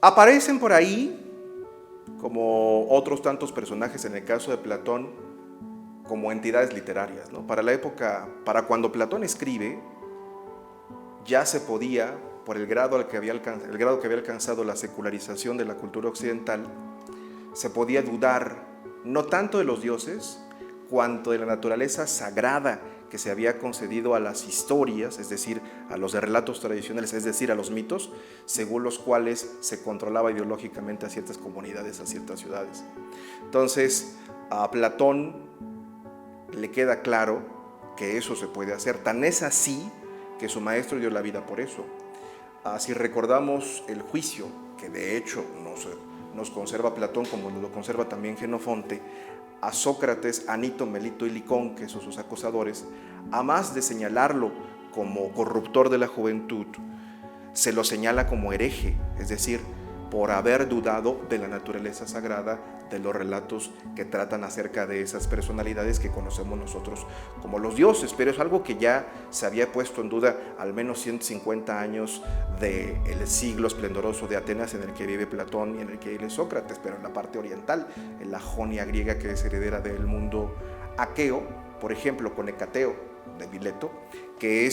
Aparecen por ahí, como otros tantos personajes en el caso de Platón, como entidades literarias, ¿no? Para la época, para cuando Platón escribe, ya se podía, por el grado que había alcanzado la secularización de la cultura occidental, se podía dudar no tanto de los dioses, cuanto de la naturaleza sagrada que se había concedido a las historias, es decir, a los relatos tradicionales, es decir, a los mitos, según los cuales se controlaba ideológicamente a ciertas comunidades, a ciertas ciudades. Entonces, a Platón le queda claro que eso se puede hacer. Tan es así que su maestro dio la vida por eso. Si recordamos el juicio, que de hecho nos conserva Platón, como lo conserva también Jenofonte, a Sócrates, Anito, Melito y Licón, que son sus acusadores, a más de señalarlo como corruptor de la juventud, se lo señala como hereje, es decir, por haber dudado de la naturaleza sagrada de los relatos que tratan acerca de esas personalidades que conocemos nosotros como los dioses. Pero es algo que ya se había puesto en duda al menos 150 años del siglo esplendoroso de Atenas, en el que vive Platón y en el que vive Sócrates, pero en la parte oriental, en la Jonia griega, que es heredera del mundo aqueo, por ejemplo, con Hecateo de Mileto, que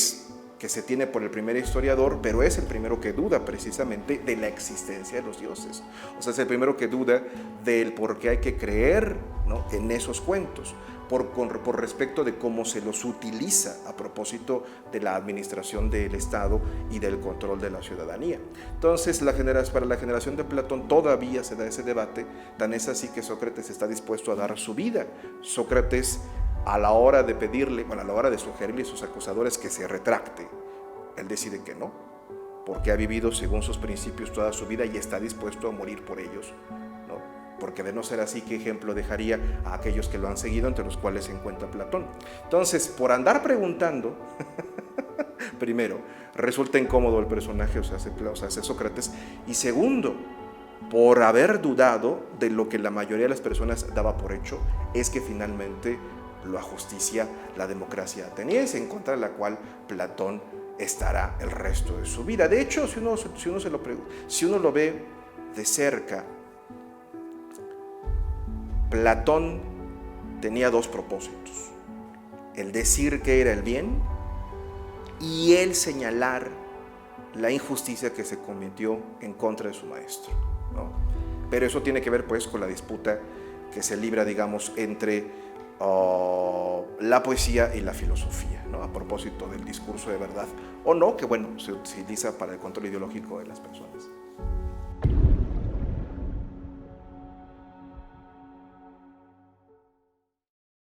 se tiene por el primer historiador, pero es el primero que duda precisamente de la existencia de los dioses. O sea, es el primero que duda del por qué hay que creer, ¿no?, en esos cuentos, por respecto de cómo se los utiliza a propósito de la administración del Estado y del control de la ciudadanía. Entonces, para la generación de Platón todavía se da ese debate, tan es así que Sócrates está dispuesto a dar su vida. Sócrates, a la hora de pedirle, a la hora de sugerirle a sus acusadores que se retracte, él decide que no, porque ha vivido según sus principios toda su vida y está dispuesto a morir por ellos, ¿no? Porque de no ser así, ¿qué ejemplo dejaría a aquellos que lo han seguido, entre los cuales se encuentra Platón? Entonces, por andar preguntando, primero, resulta incómodo el personaje, o sea, hace Sócrates, y segundo, por haber dudado de lo que la mayoría de las personas daba por hecho, es que finalmente lo ajusticia la democracia ateniense, en contra de la cual Platón estará el resto de su vida. De hecho, si uno lo ve de cerca, Platón tenía dos propósitos: el decir que era el bien y el señalar la injusticia que se cometió en contra de su maestro, ¿no? Pero eso tiene que ver, pues, con la disputa que se libra, digamos, entre la poesía y la filosofía, ¿no?, a propósito del discurso de verdad o no, que bueno, se utiliza para el control ideológico de las personas.